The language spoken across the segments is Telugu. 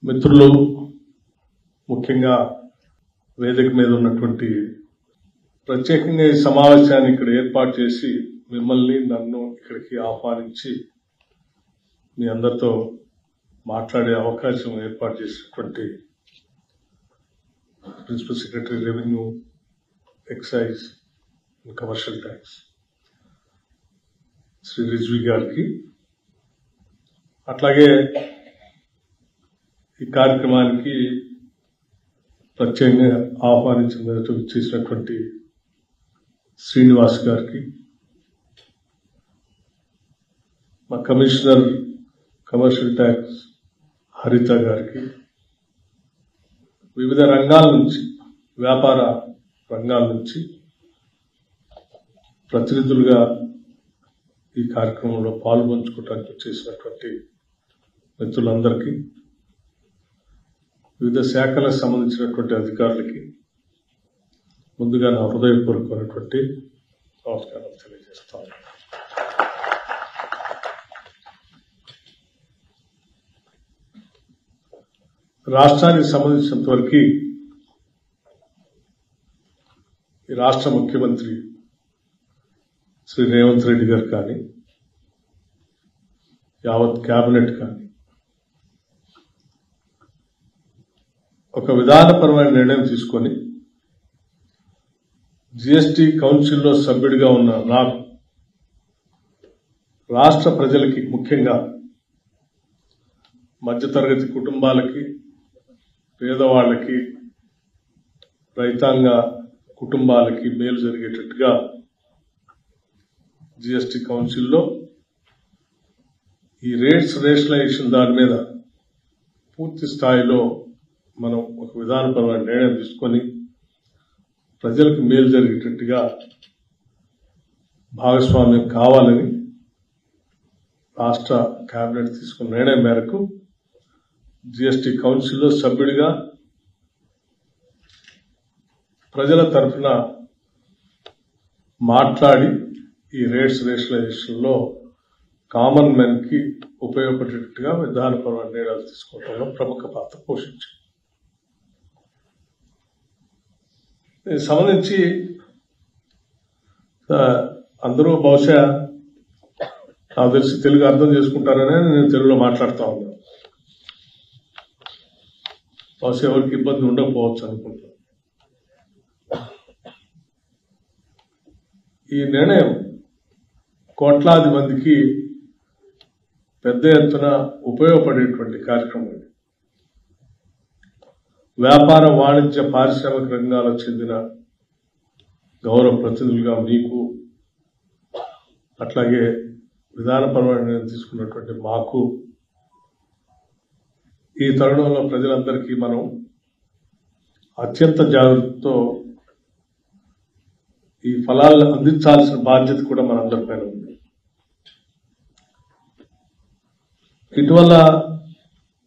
మిత్రులు, ముఖ్యంగా వేదిక మీద ఉన్నటువంటి ప్రత్యేకంగా ఈ సమావేశాన్ని ఇక్కడ ఏర్పాటు చేసి మిమ్మల్ని నన్ను ఇక్కడికి ఆహ్వానించి మీ అందరితో మాట్లాడే అవకాశం ఏర్పాటు చేసినటువంటి principal secretary revenue, excise and commercial tax Shri Rizvi గారికి, అట్లాగే ఈ కార్యక్రమానికి ప్రత్యేకంగా ఆహ్వానించిన చేసినటువంటి శ్రీనివాస్ గారికి, మా కమిషనర్ కమర్షియల్ ట్యాక్స్ హరిత గారికి, వివిధ రంగాల నుంచి, వ్యాపార రంగాల నుంచి ప్రతినిధులుగా ఈ కార్యక్రమంలో పాల్గొంచుకోవడానికి చేసినటువంటి మిత్రులందరికీ, వివిధ శాఖలకు సంబంధించినటువంటి అధికారులకి ముందుగా నా హృదయపూర్వకమైనటువంటి నమస్కారం తెలియజేస్తాను. రాష్ట్రానికి సంబంధించినంత వరకు ఈ రాష్ట్ర ముఖ్యమంత్రి శ్రీ రేవంత్ రెడ్డి గారు కానీ, యావత్ కేబినెట్ కానీ ఒక విధానపరమైన నిర్ణయం తీసుకొని జిఎస్టి కౌన్సిల్లో సభ్యుడిగా ఉన్న నాకు రాష్ట్ర ప్రజలకి, ముఖ్యంగా మధ్యతరగతి కుటుంబాలకి, పేదవాళ్ళకి, రైతాంగ కుటుంబాలకి మేలు జరిగేటట్టుగా జిఎస్టి కౌన్సిల్లో ఈ రేట్స్ రేషనలైజేషన్ దాని మీద పూర్తి స్థాయిలో మనం ఒక విధానపరమైన నిర్ణయం తీసుకొని ప్రజలకు మేలు జరిగేటట్టుగా భాగస్వామ్యం కావాలని రాష్ట్ర కేబినెట్ తీసుకున్న నిర్ణయం మేరకు జిఎస్టి కౌన్సిల్లో సభ్యుడిగా ప్రజల తరఫున మాట్లాడి ఈ రేట్స్ రేషనలైజేషన్లో కామన్ మెన్ కి ఉపయోగపడేటట్టుగా విధానపరమైన నిర్ణయాలు తీసుకోవడంలో ప్రముఖ పాత్ర పోషించింది. దీనికి సంబంధించి అందరూ బహుశా నాకు తెలిసి తెలుగు అర్థం చేసుకుంటారనే నేను తెలుగులో మాట్లాడుతూ ఉన్నాను. బహుశా ఎవరికి ఇబ్బంది ఉండకపోవచ్చు అనుకుంటున్నాను. ఈ నిర్ణయం కోట్లాది మందికి పెద్ద ఎత్తున ఉపయోగపడేటువంటి కార్యక్రమం ఇది. వ్యాపార, వాణిజ్య, పారిశ్రామిక రంగాలకు చెందిన గౌరవ ప్రతినిధులుగా మీకు, అట్లాగే విధానపరమైన నిర్ణయం తీసుకున్నటువంటి మాకు, ఈ తరుణంలో ప్రజలందరికీ మనం అత్యంత జాగ్రత్తతో ఈ ఫలాలను అందించాల్సిన బాధ్యత కూడా మనందరిపైన ఉంది. ఇటీవల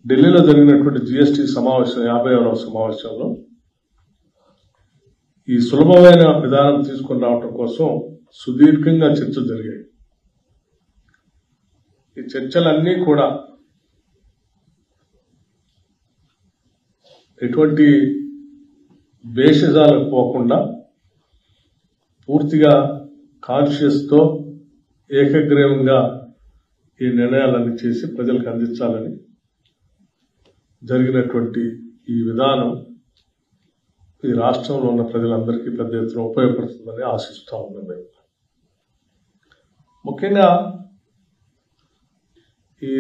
ఢిల్లీలో జరిగినటువంటి జిఎస్టి సమావేశం, 50వ సమావేశంలో ఈ సులభమైన విధానం తీసుకొని రావటం కోసం సుదీర్ఘంగా చర్చలు జరిగాయి. ఈ చర్చలన్నీ కూడా ఎటువంటి భేషజాలకు పోకుండా పూర్తిగా కాన్షియస్తో ఏకగ్రీవంగా ఈ నిర్ణయాలన్నీ చేసి ప్రజలకు అందించాలని జరిగినటువంటి ఈ విధానం ఈ రాష్ట్రంలో ఉన్న ప్రజలందరికీ పెద్ద ఎత్తున ఉపయోగపడుతుందని ఆశిస్తూ ఉన్నాం. ముఖ్యంగా ఈ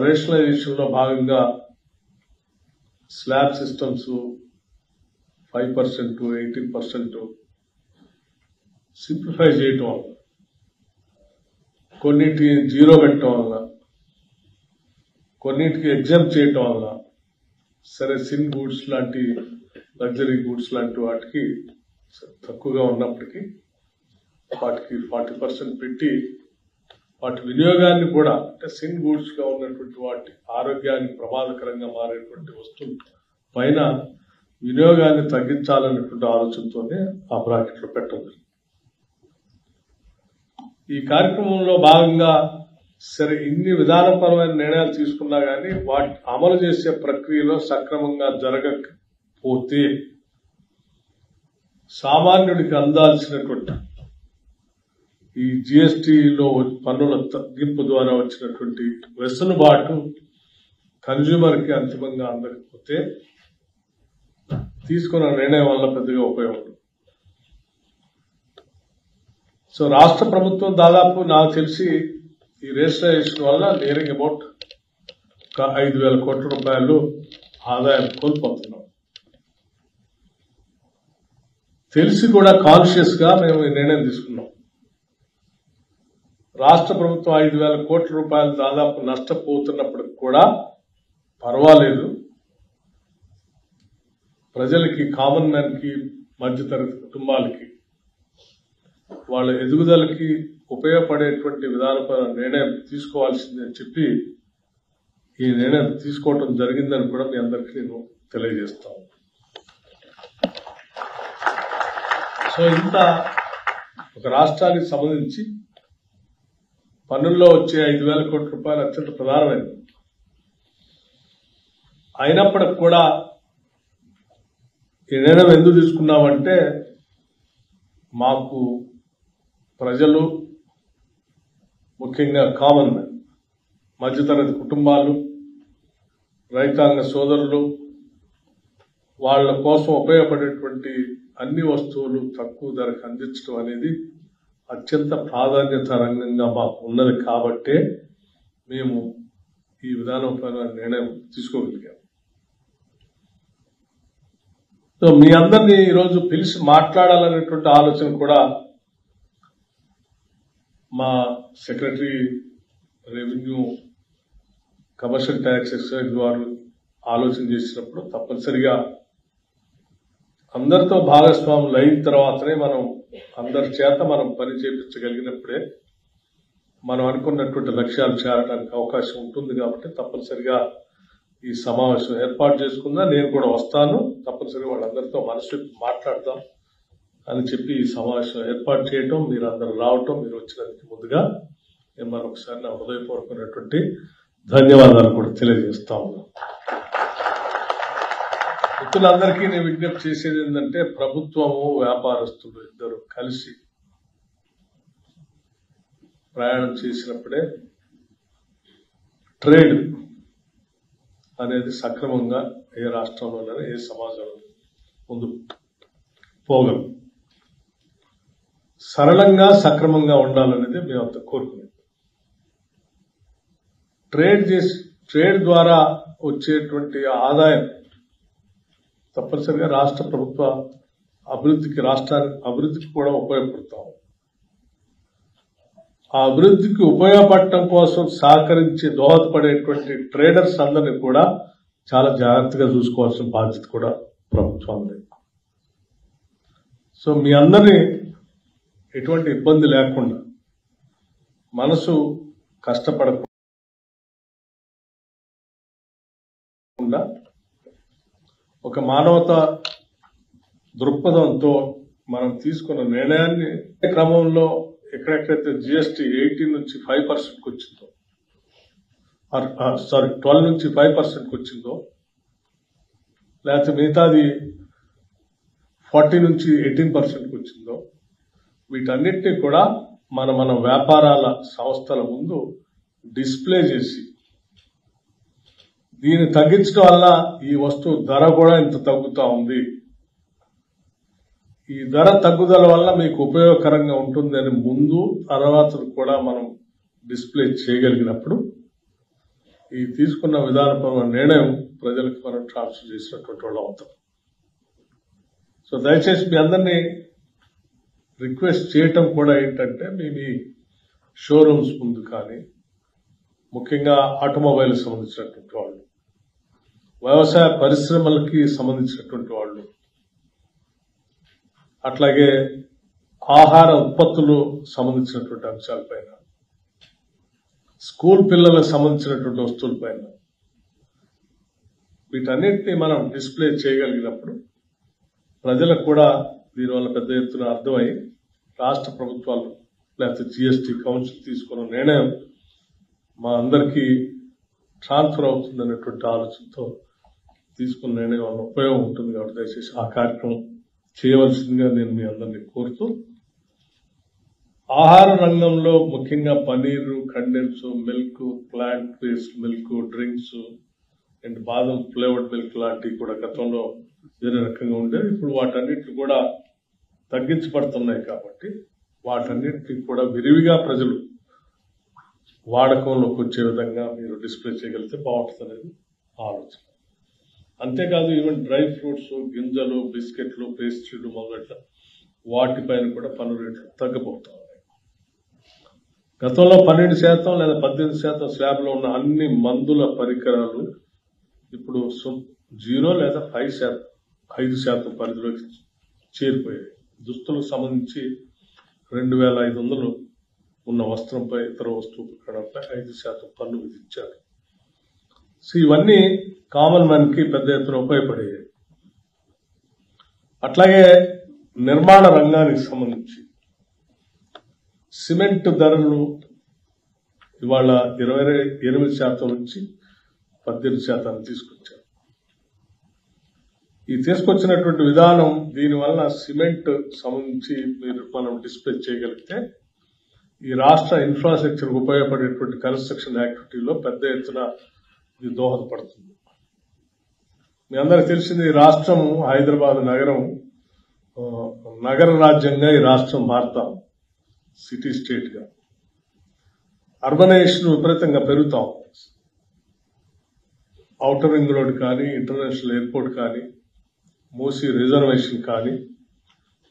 రేషనలైజేషన్లో భాగంగా స్లాబ్ సిస్టమ్స్ 5%, 18% సింప్లిఫై చేయటం వల్ల, కొన్నిటికి జీరో పెట్టడం వల్ల, కొన్నిటికి ఎగ్జామ్ చేయటం వల్ల, సరే సిన్ గూడ్స్ లాంటి, లగ్జరీ గూడ్స్ లాంటి వాటికి తక్కువగా ఉన్నప్పటికీ వాటికి 40% పెట్టి వాటి వినియోగాన్ని కూడా, అంటే సిన్ గూడ్స్ గా ఉన్నటువంటి వాటి ఆరోగ్యానికి ప్రమాదకరంగా మారేటువంటి వస్తువుల పైన వినియోగాన్ని తగ్గించాలనేటువంటి ఆలోచనతోనే ఆ బ్రాకెట్లో పెట్టడం. ఈ కార్యక్రమంలో భాగంగా సరే ఇన్ని విధానపరమైన నిర్ణయాలు తీసుకున్నా కానీ వాటి అమలు చేసే ప్రక్రియలో సక్రమంగా జరగకపోతే సామాన్యుడికి అందాల్సినటువంటి ఈ జిఎస్టిలో పన్నుల తగ్గింపు ద్వారా వచ్చినటువంటి వెసులుబాటు కన్జ్యూమర్కి అంతిమంగా అందకపోతే తీసుకున్న నిర్ణయం వల్ల పెద్దగా ఉపయోగం. సో రాష్ట్ర ప్రభుత్వం దాదాపు నాకు తెలిసి ఈ రిజిస్ట్రేషన్ వల్ల నియరింగ్ అబౌట్ 5,000 కోట్ల రూపాయలు ఆదాయం కోల్పోతున్నాం. తెలిసి కూడా కాన్షియస్ గా మేము ఈ నిర్ణయం తీసుకున్నాం. రాష్ట్ర ప్రభుత్వం 5,000 కోట్ల రూపాయలు దాదాపు నష్టపోతున్నప్పటికి కూడా పర్వాలేదు, ప్రజలకి, కామన్ మ్యాన్ కి, మధ్యతరగతి కుటుంబాలకి వాళ్ళ ఎదుగుదలకి ఉపయోగపడేటువంటి విధానపరమైన నిర్ణయం తీసుకోవాల్సిందని చెప్పి ఈ నిర్ణయం తీసుకోవటం జరిగిందని కూడా మీ అందరికీ నేను తెలియజేస్తాను. సో ఇంత ఒక రాష్ట్రానికి సంబంధించి పన్నుల్లో వచ్చే 5,000 కోట్ల రూపాయలు అత్యంత ప్రధానమైనది. అయినప్పటికి కూడా ఈ నిర్ణయం ఎందుకు తీసుకున్నామంటే మాకు ప్రజలు, ముఖ్యంగా కామన్ మ్యాన్, మధ్యతరగతి కుటుంబాలు, రైతాంగ సోదరులు, వాళ్ళ కోసం ఉపయోగపడేటువంటి అన్ని వస్తువులు తక్కువ ధరకు అందించడం అనేది అత్యంత ప్రాధాన్యత రంగంగా మాకు ఉన్నది కాబట్టే మేము ఈ విధానపరమైన నిర్ణయం తీసుకోగలిగాం. సో మీ అందరినీ ఈరోజు పిలిచి మాట్లాడాలనేటువంటి ఆలోచన కూడా మా secretary revenue commercial tax excise వారు ఆలోచన చేసినప్పుడు తప్పనిసరిగా అందరితో భాగస్వాములు అయిన తర్వాతనే అందరి చేత మనం పని చేయించగలిగినప్పుడే మనం అనుకున్నటువంటి లక్ష్యాలు చేరడానికి అవకాశం ఉంటుంది. కాబట్టి తప్పనిసరిగా ఈ సమావేశం ఏర్పాటు చేసుకుందా, నేను కూడా వస్తాను, తప్పనిసరిగా వాళ్ళందరితో మనసు మాట్లాడదాం అని చెప్పి ఈ సమావేశం ఏర్పాటు చేయటం, మీరు అందరూ రావటం, మీరు వచ్చినందుకు ముందుగా నేను మరొకసారి నా హృదయపూర్వకమైనటువంటి ధన్యవాదాలు కూడా తెలియజేస్తా ఉన్నాను. మిత్రులందరికీ నేను విజ్ఞప్తి చేసేది ఏంటంటే ప్రభుత్వము, వ్యాపారస్తులు ఇద్దరు కలిసి ప్రయాణం చేసినప్పుడే ట్రేడ్ అనేది సక్రమంగా ఏ రాష్ట్రంలోనైనా ఏ సమాజంలో ముందు పోగలం. సరళంగా, సక్రమంగా ఉండాలనేది మేమంతా కోరుకునేది. ట్రేడ్ ద్వారా వచ్చేటువంటి ఆదాయం తప్పనిసరిగా రాష్ట్ర ప్రభుత్వ అభివృద్ధికి, రాష్ట్రానికి అభివృద్ధికి కూడా ఉపయోగపడతాం. ఆ అభివృద్ధికి ఉపయోగపడటం కోసం సహకరించి దోహదపడేటువంటి ట్రేడర్స్ అందరినీ కూడా చాలా జాగ్రత్తగా చూసుకోవాల్సిన బాధ్యత కూడా ప్రభుత్వం ఉంది. సో మీ అందరినీ ఎటువంటి ఇబ్బంది లేకుండా, మనసు కష్టపడకుండా ఒక మానవతా దృక్పథంతో మనం తీసుకున్న నిర్ణయాన్ని క్రమంలో ఎక్కడెక్కడైతే జిఎస్టీ 18 నుంచి 5% వచ్చిందో, 12 నుంచి 5% వచ్చిందో, లేకపోతే మిగతాది 40 నుంచి 18% వచ్చిందో, వీటన్నిటినీ కూడా మన వ్యాపారాల సంస్థల ముందు డిస్ప్లే చేసి దీన్ని తగ్గించడం వల్ల ఈ వస్తువు ధర కూడా ఇంత తగ్గుతా ఉంది, ఈ ధర తగ్గుదల వల్ల మీకు ఉపయోగకరంగా ఉంటుంది అని ముందు తర్వాత కూడా మనం డిస్ప్లే చేయగలిగినప్పుడు ఈ తీసుకున్న విధానపరమైన నిర్ణయం ప్రజలకు మనం ట్రాన్స్ఫర్ చేసినటువంటి వాళ్ళు అవుతాం. సో దయచేసి మీ అందరినీ రిక్వెస్ట్ చేయటం కూడా ఏంటంటే మీ షోరూమ్స్ ముందు కానీ, ముఖ్యంగా ఆటోమొబైల్ సంబంధించినటువంటి వాళ్ళు, వ్యవసాయ పరిశ్రమలకి సంబంధించినటువంటి వాళ్ళు, అట్లాగే ఆహార ఉత్పత్తులు సంబంధించినటువంటి అంశాలపైన, స్కూల్ పిల్లలకు సంబంధించినటువంటి వస్తువులపైన, వీటన్నిటినీ మనం డిస్ప్లే చేయగలిగినప్పుడు ప్రజలకు కూడా దీనివల్ల పెద్ద ఎత్తున అర్థమై రాష్ట్ర ప్రభుత్వాలు లేకపోతే జిఎస్టీ కౌన్సిల్ తీసుకున్న నిర్ణయం మా అందరికీ ట్రాన్స్ఫర్ అవుతుంది అనేటువంటి ఆలోచనతో తీసుకున్న నిర్ణయం వల్ల ఉపయోగం ఉంటుంది కాబట్టి దయచేసి ఆ కార్యక్రమం చేయవలసిందిగా నేను మీ అందరినీ కోరుతూ, ఆహార రంగంలో ముఖ్యంగా paneer, condense milk, plant based milk, drinks and బాదం ఫ్లేవర్డ్ మిల్క్ లాంటివి కూడా గతంలో వేరే రకంగా ఉండేది. ఇప్పుడు వాటన్నిటిని కూడా తగ్గించబడుతున్నాయి కాబట్టి వాటన్నిటిని కూడా విరివిగా ప్రజలు వాడకంలోకి వచ్చే విధంగా మీరు డిస్ప్లే చేయగలిగితే బాగుంటుంది అనేది ఆలోచన. అంతేకాదు ఈవెన్ డ్రై ఫ్రూట్స్, గింజలు, బిస్కెట్లు, పేస్ట్రీలు మొదలైన వాటిపైన కూడా పన్ను రేట్లు తగ్గిపోతా ఉన్నాయి. గతంలో 12% లేదా 18% స్లాబ్లో ఉన్న అన్ని మందుల పరికరాలు ఇప్పుడు 0 లేదా 5% పరిధిలోకి చేరిపోయాయి. దుస్తులకు సంబంధించి 2500 ఉన్న వస్త్రంపై ఇతర వస్తువులపై 5% పన్ను విధించారు. సో ఇవన్నీ కామన్ మ్యాన్ కి పెద్ద ఎత్తున ఉపయోగపడేవి. అట్లాగే నిర్మాణ రంగానికి సంబంధించి సిమెంట్ ధరలు ఇవాళ 28% నుంచి 18% తీసుకొచ్చారు. ఈ తీసుకొచ్చినటువంటి విధానం, దీనివల్ల సిమెంట్ సంబంధించి మనం డిస్ప్లే చేయగలిగితే ఈ రాష్ట్ర ఇన్ఫ్రాస్ట్రక్చర్ ఉపయోగపడేటువంటి కన్స్ట్రక్షన్ యాక్టివిటీలో పెద్ద ఎత్తున ఇది దోహదపడుతుంది. మీ అందరికి తెలిసింది, ఈ రాష్ట్రం హైదరాబాద్ నగర రాజ్యంగా ఈ రాష్ట్రం మారుతాం, సిటీ స్టేట్ గా. అర్బనైజేషన్ విపరీతంగా పెరుగుతాం. ఔటర్ రింగ్ రోడ్ కానీ, ఇంటర్నేషనల్ ఎయిర్పోర్ట్ కానీ, మూసీ రిజర్వేషన్ కానీ,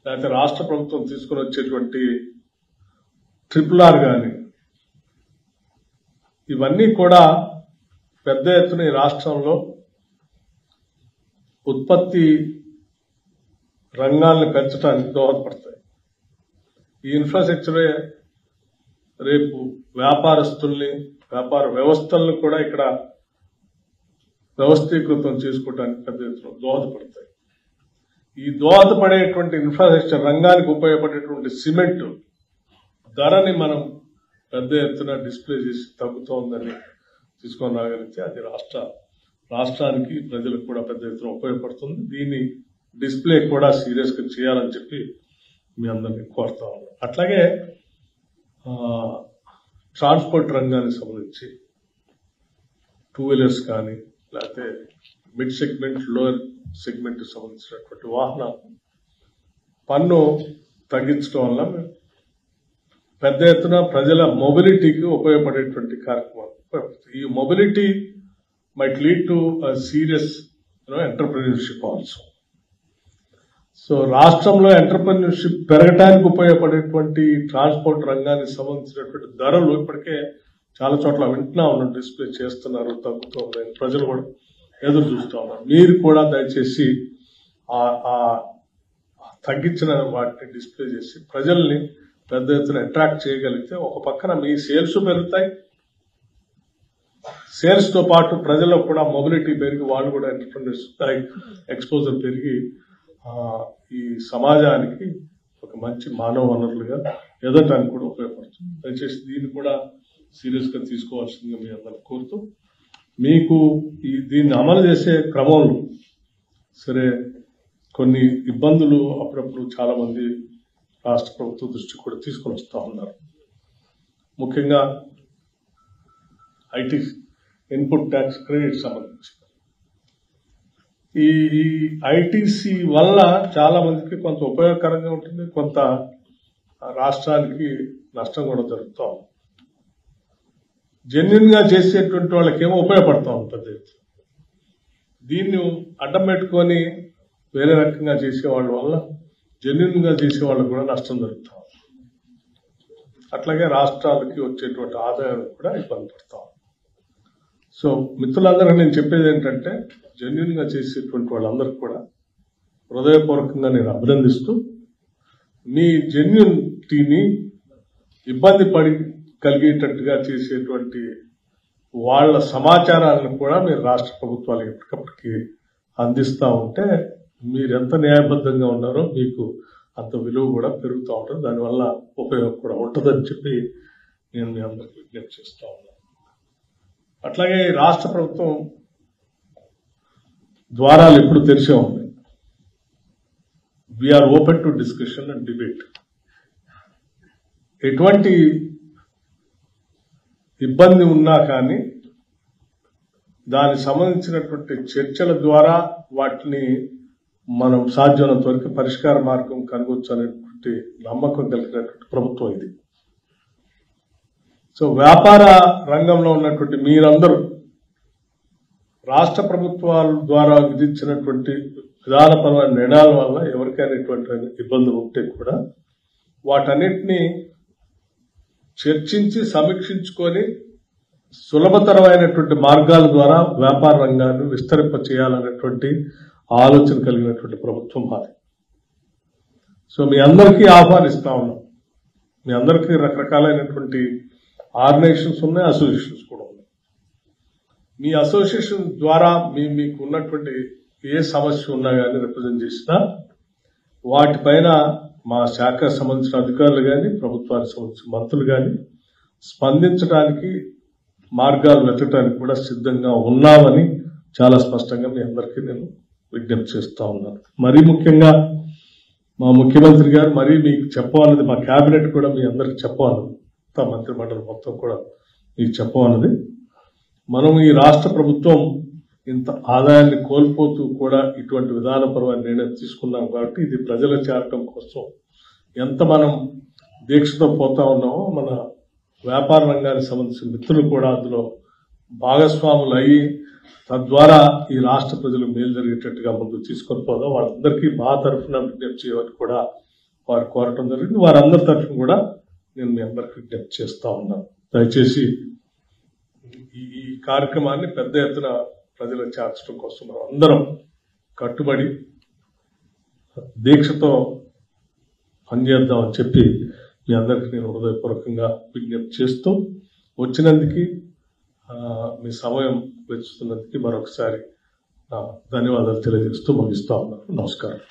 లేకపోతే రాష్ట్ర ప్రభుత్వం తీసుకుని వచ్చేటువంటి RRR కానీ, ఇవన్నీ కూడా పెద్ద ఎత్తున ఈ రాష్ట్రంలో ఉత్పత్తి రంగాల్ని పెంచడానికి దోహదపడతాయి. ఈ ఇన్ఫ్రాస్ట్రక్చరే రేపు వ్యాపారస్తుల్ని, వ్యాపార వ్యవస్థలను కూడా ఇక్కడ వ్యవస్థీకృతం చేసుకోవడానికి పెద్ద ఎత్తున దోహదపడతాయి. ఈ దోహదపడేటువంటి ఇన్ఫ్రాస్ట్రక్చర్ రంగానికి ఉపయోగపడేటువంటి సిమెంట్ ధరని మనం పెద్ద ఎత్తున డిస్ప్లే చేసి తగ్గుతోందని తీసుకొని రాగలిగితే అది రాష్ట్రానికి, ప్రజలకు కూడా పెద్ద ఎత్తున ఉపయోగపడుతుంది. దీన్ని డిస్ప్లే కూడా సీరియస్ గా చేయాలని చెప్పి మీ అందరినీ కోరుతా ఉన్నాం. అట్లాగే ట్రాన్స్పోర్ట్ రంగానికి సంబంధించి 2 వీలర్స్ కానీ, లేకపోతే మిడ్ సెగ్మెంట్, లోయర్ సెగ్మెంట్ సంబంధించినటువంటి వాహనాలు పన్ను తగ్గించడం వల్ల పెద్ద ఎత్తున ప్రజల మొబిలిటీకి ఉపయోగపడేటువంటి కార్యక్రమాలు. ఈ mobility might lead to serious entrepreneurship also. So రాష్ట్రంలో ఎంటర్ప్రెన్యూర్షిప్ పెరగడానికి ఉపయోగపడేటువంటి ట్రాన్స్పోర్ట్ రంగానికి సంబంధించినటువంటి ధరలు ఇప్పటికే చాలా చోట్ల వింటున్నా ఉన్నాం, డిస్ప్లే చేస్తున్నారు, తగ్గుతుంది, ప్రజలు కూడా ఎదురు చూస్తూ ఉన్నారు. మీరు కూడా దయచేసి ఆ తగ్గించిన వాటిని డిస్ప్లే చేసి ప్రజల్ని పెద్ద ఎత్తున అట్రాక్ట్ చేయగలిగితే ఒక పక్కన మీ సేల్స్ పెరుగుతాయి, సేల్స్ తో పాటు ప్రజల్లో కూడా మొబిలిటీ పెరిగి వాళ్ళు కూడా ఎంటర్ప్రెన్యూర్స్ ఎక్స్పోజర్ పెరిగి ఈ సమాజానికి ఒక మంచి మానవ వనరులుగా ఎదగడానికి కూడా ఉపయోగపడుతుంది. దయచేసి దీన్ని కూడా సీరియస్ గా తీసుకోవాల్సిందిగా మీ అందరిని కోరుతూ, మీకు దీన్ని అమలు చేసే క్రమంలో సరే కొన్ని ఇబ్బందులు అప్పుడప్పుడు చాలా మంది రాష్ట్ర ప్రభుత్వ దృష్టికి కూడా తీసుకొని వస్తూ ఉన్నారు. ముఖ్యంగా ఐటీ ఇన్పుట్ ట్యాక్స్ క్రెడిట్ సంబంధించి ఈ ఐటీసీ వల్ల చాలా మందికి కొంత ఉపయోగకరంగా ఉంటుంది, కొంత రాష్ట్రానికి నష్టం కూడా జరుగుతూ ఉంది. జెన్యున్ గా చేసేటువంటి వాళ్ళకేమో ఉపయోగపడతా ఉంటుంది. దీన్ని అడ్డం పెట్టుకొని వేరే రకంగా చేసేవాళ్ళ వల్ల జెన్యున్ గా చేసే వాళ్ళకు కూడా నష్టం జరుగుతాం. అట్లాగే రాష్ట్రాలకి వచ్చేటువంటి ఆదాయం కూడా ఇబ్బంది పడతాం. సో మిత్రులందరికీ నేను చెప్పేది ఏంటంటే, జెన్యున్ గా చేసేటువంటి వాళ్ళందరికీ కూడా హృదయపూర్వకంగా నేను అభినందిస్తూ, మీ జెన్యునిటీని ఇబ్బంది పడి కలిగేటట్టుగా చేసేటువంటి వాళ్ళ సమాచారాలను కూడా మీరు రాష్ట్ర ప్రభుత్వాలు ఎప్పటికప్పటికి అందిస్తూ ఉంటే మీరు ఎంత న్యాయబద్ధంగా ఉన్నారో మీకు అంత విలువ కూడా పెరుగుతూ ఉంటుంది, దానివల్ల ఉపయోగం కూడా ఉంటుందని చెప్పి నేను మీ అందరికీ విజ్ఞప్తి చేస్తూ ఉన్నాను. అట్లాగే రాష్ట్ర ప్రభుత్వం ద్వారాలు ఎప్పుడు తెరిచే ఉన్నాయి. We are open to discussion and debate. ఎటువంటి ఇబ్బంది ఉన్నా కానీ దానికి సంబంధించినటువంటి చర్చల ద్వారా వాటిని మనం సాధ్యమైనంత వరకు పరిష్కార మార్గం కనుగొచ్చనేటువంటి నమ్మకం కలిగినటువంటి ప్రభుత్వం ఇది. సో వ్యాపార రంగంలో ఉన్నటువంటి మీరందరూ రాష్ట్ర ప్రభుత్వాల ద్వారా విధించినటువంటి విధానపరమైన నిర్ణయాల వల్ల ఎవరికైనా ఇటువంటి ఇబ్బందులు ఉంటే కూడా వాటన్నిటినీ చర్చించి సమీక్షించుకొని సులభతరమైనటువంటి మార్గాల ద్వారా వ్యాపార రంగాన్ని విస్తరింప చేయాలనేటువంటి ఆలోచన కలిగినటువంటి ప్రభుత్వం మాది. సో మీ అందరికీ ఆహ్వానిస్తా ఉన్నాం. మీ అందరికీ రకరకాలైనటువంటి ఆర్గనైజేషన్స్ ఉన్నాయి, అసోసియేషన్స్ కూడా ఉన్నాయి. మీ అసోసియేషన్ ద్వారా మీకు ఉన్నటువంటి ఏ సమస్య ఉన్నా కానీ రిప్రజెంట్ చేసినా వాటిపైన మా శాఖకు సంబంధించిన అధికారులు కానీ ప్రభుత్వానికి సంబంధించిన మంత్రులు కానీ స్పందించడానికి మార్గాలు వెతకడానికి కూడా సిద్ధంగా ఉన్నామని చాలా స్పష్టంగా మీ అందరికీ నేను విజ్ఞప్తి చేస్తా ఉన్నాను. మరీ ముఖ్యంగా మా ముఖ్యమంత్రి గారు మరీ మీకు చెప్పాలన్నది, మా కేబినెట్ కూడా మీ అందరికి చెప్పాలన్నది, మంత్రి మండలి మొత్తం కూడా మీకు చెప్పాలన్నది, మనం ఈ రాష్ట్ర ప్రభుత్వం ఇంత ఆదాయాన్ని కోల్పోతూ కూడా ఇటువంటి విధానపరమైన నిర్ణయం తీసుకున్నాం కాబట్టి ఇది ప్రజల చేరటం కోసం ఎంత మనం దీక్షతో పోతా ఉన్నామో మన వ్యాపార రంగానికి సంబంధించిన మిత్రులు కూడా అందులో భాగస్వాములు అయ్యి తద్వారా ఈ రాష్ట్ర ప్రజలు మేలు జరిగేటట్టుగా ముందుకు తీసుకొని పోదాం. వాళ్ళందరికీ మా తరఫున విజ్ఞప్తి చేయమని కూడా వారు కోరటం జరిగింది. వారందరి తరఫున కూడా నేను మీ అందరికి విజ్ఞప్తి చేస్తా ఉన్నాను. దయచేసి ఈ కార్యక్రమాన్ని పెద్ద ఎత్తున ప్రజలకు చేర్చడం కోసం మనం అందరం కట్టుబడి దీక్షతో పనిచేద్దామని చెప్పి మీ అందరికీ నేను హృదయపూర్వకంగా విజ్ఞప్తి చేస్తూ వచ్చినందుకు మీ సమయం వెచ్చుతున్నందుకు మరొకసారి ధన్యవాదాలు తెలియజేస్తూ ముగిస్తా ఉన్నాను. నమస్కారం.